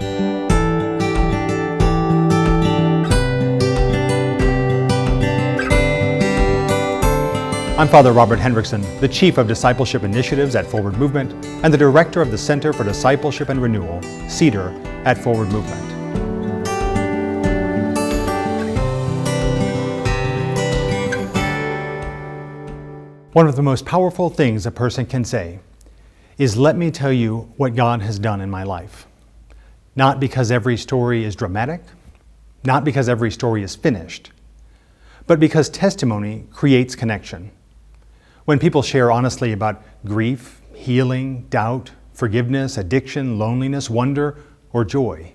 I'm Father Robert Hendrickson, the Chief of Discipleship Initiatives at Forward Movement and the Director of the Center for Discipleship and Renewal, CEDAR, at Forward Movement. One of the most powerful things a person can say is, "Let me tell you what God has done in my life." Not because every story is dramatic, not because every story is finished, but because testimony creates connection. When people share honestly about grief, healing, doubt, forgiveness, addiction, loneliness, wonder, or joy,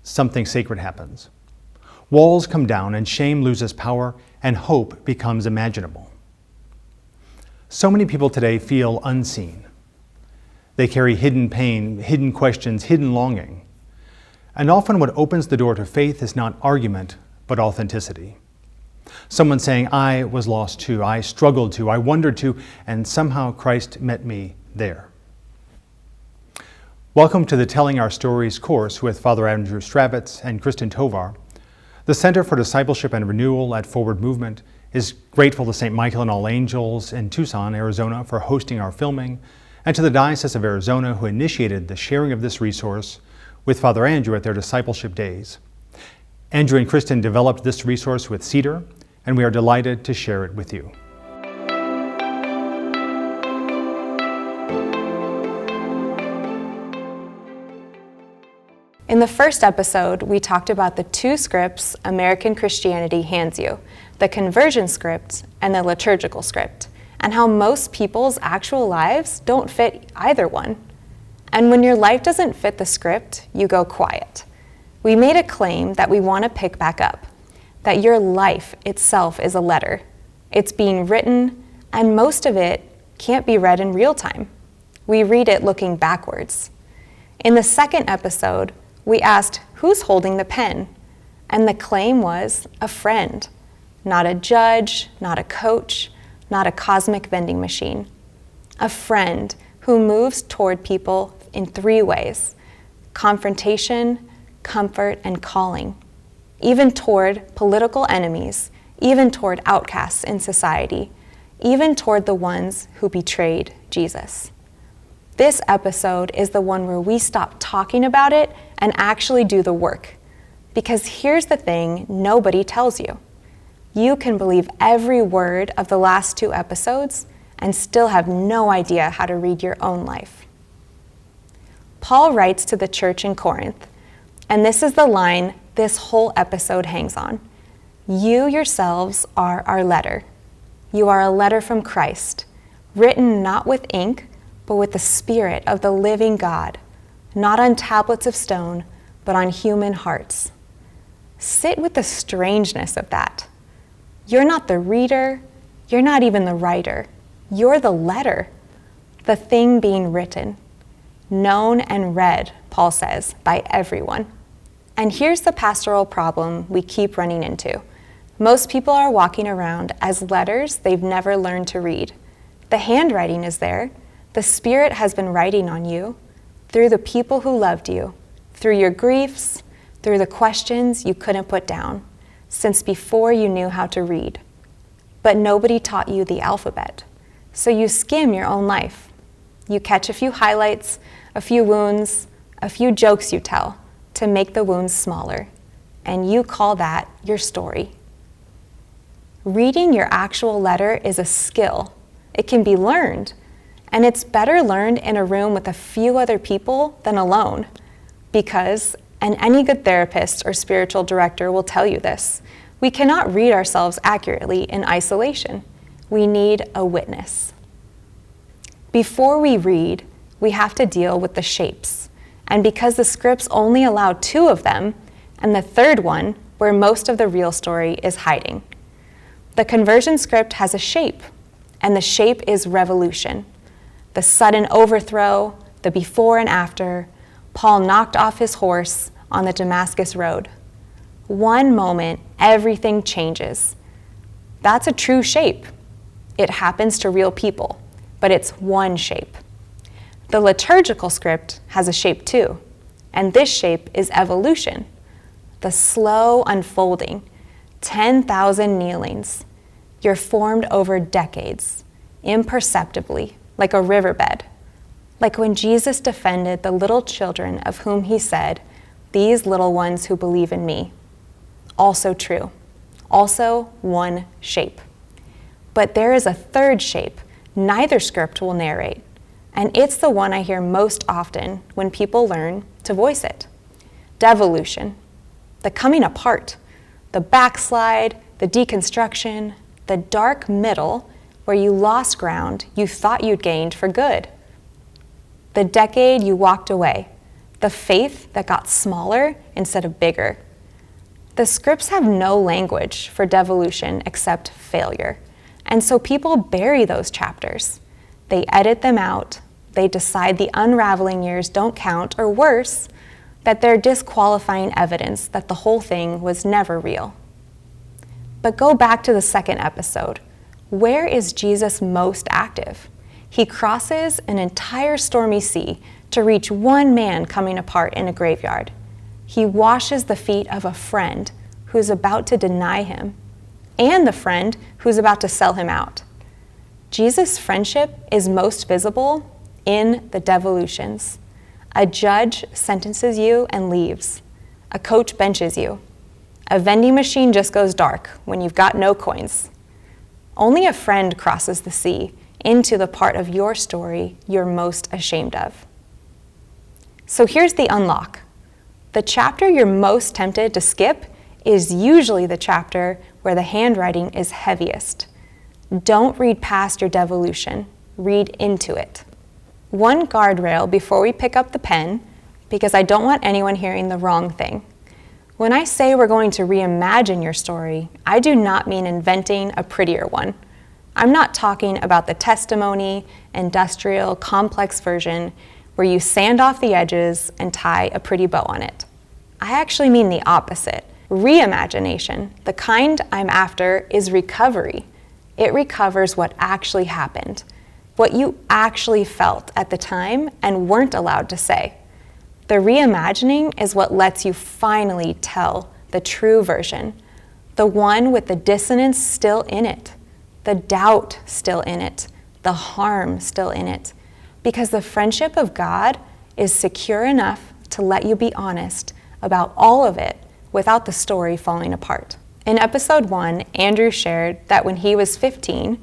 something sacred happens. Walls come down and shame loses power and hope becomes imaginable. So many people today feel unseen. They carry hidden pain, hidden questions, hidden longing. And often what opens the door to faith is not argument, but authenticity. Someone saying, "I was lost too, I struggled too, I wondered too, and somehow Christ met me there." Welcome to the Telling Our Stories course with Father Andrew Stravitz and Kristin Tovar. The Center for Discipleship and Renewal at Forward Movement is grateful to St. Michael and All Angels in Tucson, Arizona for hosting our filming, and to the Diocese of Arizona who initiated the sharing of this resource with Father Andrew at their Discipleship Days. Andrew and Kristin developed this resource with CEDAR, and we are delighted to share it with you. In the first episode, we talked about the two scripts American Christianity hands you, the conversion script and the liturgical script, and how most people's actual lives don't fit either one. And when your life doesn't fit the script, you go quiet. We made a claim that we want to pick back up, that your life itself is a letter. It's being written, and most of it can't be read in real time. We read it looking backwards. In the second episode, we asked, who's holding the pen? And the claim was a friend, not a judge, not a coach, not a cosmic vending machine. A friend who moves toward people in three ways: confrontation, comfort, and calling. Even toward political enemies, even toward outcasts in society, even toward the ones who betrayed Jesus. This episode is the one where we stop talking about it and actually do the work. Because here's the thing nobody tells you. You can believe every word of the last two episodes and still have no idea how to read your own life. Paul writes to the church in Corinth, and this is the line this whole episode hangs on. You yourselves are our letter. You are a letter from Christ, written not with ink, but with the Spirit of the living God, not on tablets of stone, but on human hearts. Sit with the strangeness of that. You're not the reader, you're not even the writer. You're the letter, the thing being written, known and read, Paul says, by everyone. And here's the pastoral problem we keep running into. Most people are walking around as letters they've never learned to read. The handwriting is there. The Spirit has been writing on you through the people who loved you, through your griefs, through the questions you couldn't put down, since before you knew how to read. But nobody taught you the alphabet, so you skim your own life. You catch a few highlights, a few wounds, a few jokes you tell to make the wounds smaller, and you call that your story. Reading your actual letter is a skill. It can be learned, and it's better learned in a room with a few other people than alone, because, and any good therapist or spiritual director will tell you this, we cannot read ourselves accurately in isolation. We need a witness. Before we read, we have to deal with the shapes. And because the scripts only allow two of them, and the third one, where most of the real story is hiding. The conversion script has a shape, and the shape is revolution. The sudden overthrow, the before and after, Paul knocked off his horse on the Damascus road. One moment, everything changes. That's a true shape. It happens to real people, but it's one shape. The liturgical script has a shape too. And this shape is evolution, the slow unfolding, 10,000 kneelings. You're formed over decades, imperceptibly, like a riverbed. Like when Jesus defended the little children of whom he said, "These little ones who believe in me." Also true. Also one shape. But there is a third shape neither script will narrate, and it's the one I hear most often when people learn to voice it. Devolution, the coming apart, the backslide, the deconstruction, the dark middle where you lost ground you thought you'd gained for good. The decade you walked away, the faith that got smaller instead of bigger. The scripts have no language for devolution except failure, and so people bury those chapters. They edit them out, they decide the unraveling years don't count, or worse, that they're disqualifying evidence that the whole thing was never real. But go back to the second episode. Where is Jesus most active? He crosses an entire stormy sea to reach one man coming apart in a graveyard. He washes the feet of a friend who's about to deny him, and the friend who's about to sell him out. Jesus' friendship is most visible in the devolutions. A judge sentences you and leaves. A coach benches you. A vending machine just goes dark when you've got no coins. Only a friend crosses the sea into the part of your story you're most ashamed of. So here's the unlock. The chapter you're most tempted to skip is usually the chapter where the handwriting is heaviest. Don't read past your devolution, read into it. One guardrail before we pick up the pen, because I don't want anyone hearing the wrong thing. When I say we're going to reimagine your story, I do not mean inventing a prettier one. I'm not talking about the testimony, industrial, complex version where you sand off the edges and tie a pretty bow on it. I actually mean the opposite. Reimagination, the kind I'm after, is recovery. It recovers what actually happened, what you actually felt at the time and weren't allowed to say. The reimagining is what lets you finally tell the true version, the one with the dissonance still in it, the doubt still in it, the harm still in it, because the friendship of God is secure enough to let you be honest about all of it without the story falling apart. In episode 1, Andrew shared that when he was 15,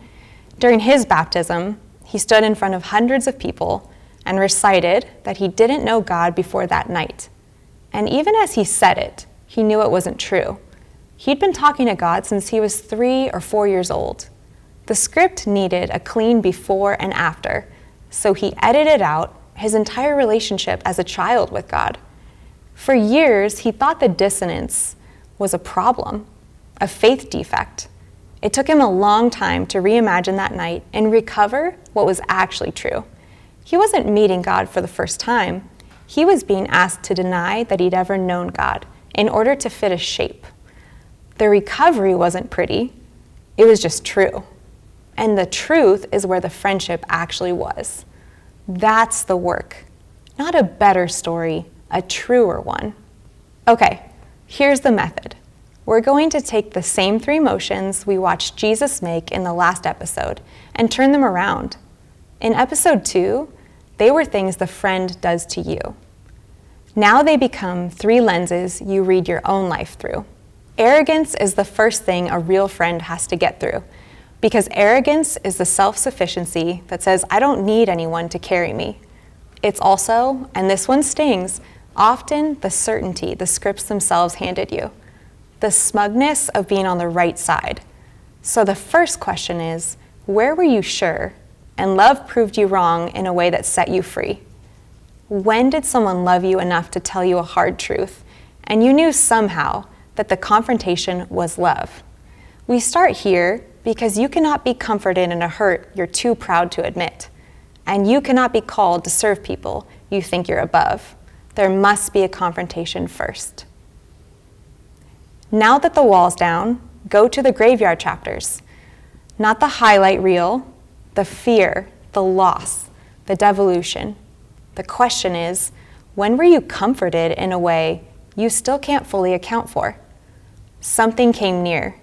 during his baptism, he stood in front of hundreds of people and recited that he didn't know God before that night. And even as he said it, he knew it wasn't true. He'd been talking to God since he was 3 or 4 years old. The script needed a clean before and after, so he edited out his entire relationship as a child with God. For years, he thought the dissonance was a problem, a faith defect. It took him a long time to reimagine that night and recover what was actually true. He wasn't meeting God for the first time. He was being asked to deny that he'd ever known God in order to fit a shape. The recovery wasn't pretty, it was just true. And the truth is where the friendship actually was. That's the work. Not a better story, a truer one. Okay, here's the method. We're going to take the same 3 motions we watched Jesus make in the last episode and turn them around. In episode 2, they were things the friend does to you. Now they become 3 lenses you read your own life through. Arrogance is the first thing a real friend has to get through, because arrogance is the self-sufficiency that says, I don't need anyone to carry me. It's also, and this one stings, often the certainty the scripts themselves handed you, the smugness of being on the right side. So the first question is, where were you sure, and love proved you wrong in a way that set you free? When did someone love you enough to tell you a hard truth, and you knew somehow that the confrontation was love? We start here because you cannot be comforted in a hurt you're too proud to admit, and you cannot be called to serve people you think you're above. There must be a confrontation first. Now that the wall's down, go to the graveyard chapters. Not the highlight reel, the fear, the loss, the devolution. The question is, When were you comforted in a way you still can't fully account for? Something came near.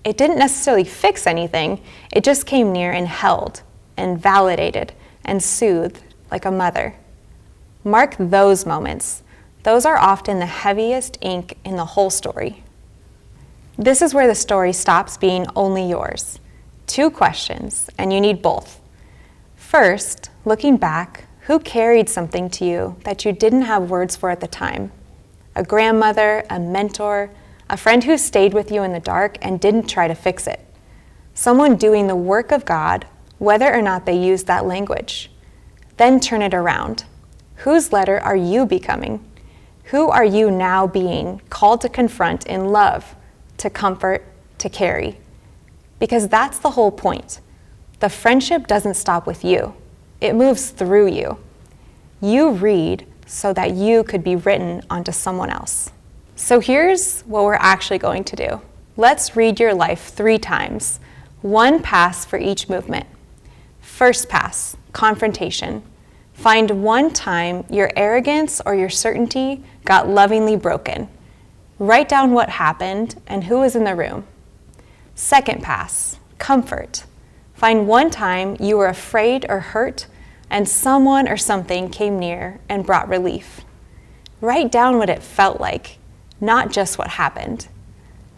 It didn't necessarily fix anything, it just came near and held, and validated, and soothed like a mother. Mark those moments. Those are often the heaviest ink in the whole story. This is where the story stops being only yours. 2 questions, and you need both. First, looking back, who carried something to you that you didn't have words for at the time? A grandmother, a mentor, a friend who stayed with you in the dark and didn't try to fix it. Someone doing the work of God, whether or not they used that language. Then turn it around. Whose letter are you becoming? Who are you now being called to confront in love, to comfort, to carry? Because that's the whole point. The friendship doesn't stop with you. It moves through you. You read so that you could be written onto someone else. So here's what we're actually going to do. Let's read your life 3 times, 1 pass for each movement. First pass, confrontation. Find 1 time your arrogance or your certainty got lovingly broken. Write down what happened and who was in the room. Second pass, comfort. Find 1 time you were afraid or hurt and someone or something came near and brought relief. Write down what it felt like, not just what happened.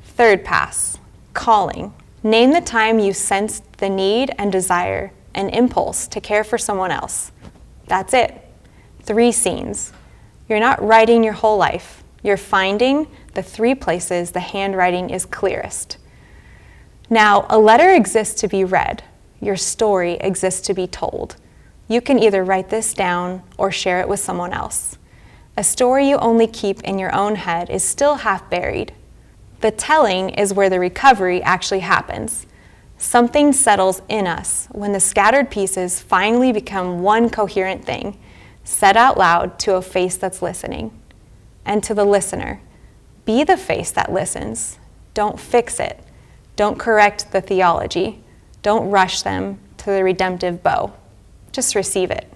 Third pass, calling. Name the time you sensed the need and desire and impulse to care for someone else. That's it. 3 scenes. You're not writing your whole life. You're finding the 3 places the handwriting is clearest. Now, a letter exists to be read. Your story exists to be told. You can either write this down or share it with someone else. A story you only keep in your own head is still half buried. The telling is where the recovery actually happens. Something settles in us when the scattered pieces finally become one coherent thing, said out loud to a face that's listening. And to the listener, be the face that listens. Don't fix it. Don't correct the theology. Don't rush them to the redemptive bow. Just receive it.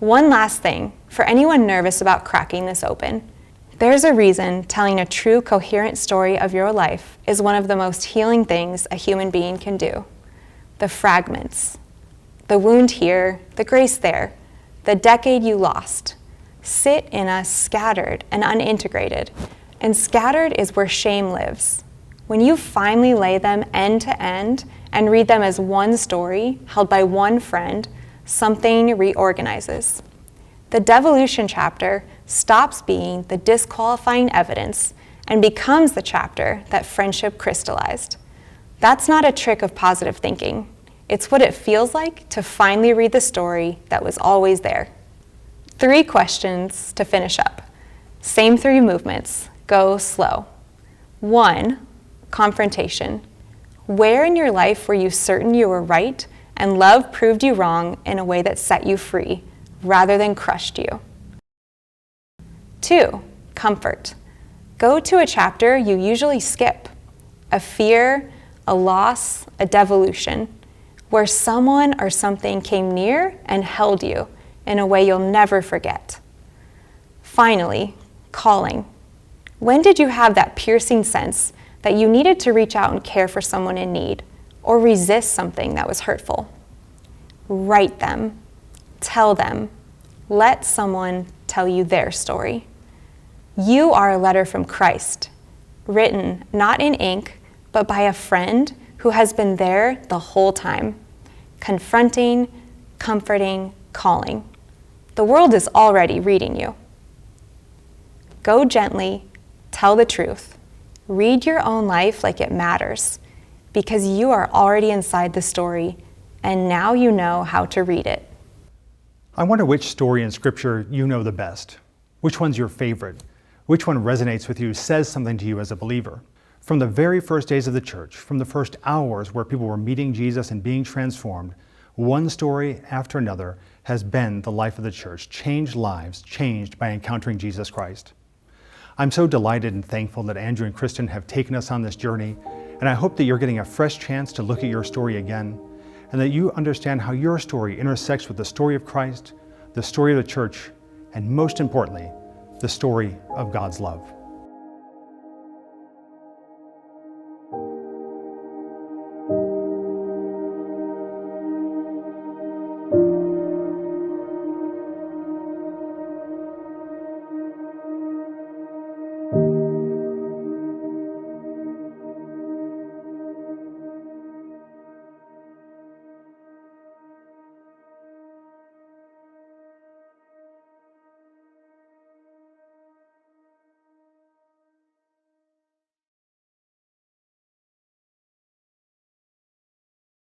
One last thing, for anyone nervous about cracking this open, there's a reason telling a true coherent story of your life is one of the most healing things a human being can do. The fragments, the wound here, the grace there, the decade you lost, sit in us scattered and unintegrated, and scattered is where shame lives. When you finally lay them end to end and read them as one story held by one friend, something reorganizes. The devolution chapter stops being the disqualifying evidence and becomes the chapter that friendship crystallized. That's not a trick of positive thinking. It's what it feels like to finally read the story that was always there. 3 questions to finish up. Same 3 movements. Go slow. 1, confrontation. Where in your life were you certain you were right and love proved you wrong in a way that set you free rather than crushed you? 2, comfort. Go to a chapter you usually skip, a fear, a loss, a devolution, where someone or something came near and held you in a way you'll never forget. Finally, calling. When did you have that piercing sense that you needed to reach out and care for someone in need or resist something that was hurtful? Write them, tell them, let someone tell you their story. You are a letter from Christ, written not in ink, but by a friend who has been there the whole time, confronting, comforting, calling. The world is already reading you. Go gently, tell the truth, read your own life like it matters, because you are already inside the story, and now you know how to read it. I wonder which story in Scripture you know the best. Which one's your favorite? Which one resonates with you, says something to you as a believer? From the very first days of the church, from the first hours where people were meeting Jesus and being transformed, one story after another has been the life of the church, changed lives, changed by encountering Jesus Christ. I'm so delighted and thankful that Andrew and Kristin have taken us on this journey, and I hope that you're getting a fresh chance to look at your story again, and that you understand how your story intersects with the story of Christ, the story of the church, and most importantly, the story of God's love.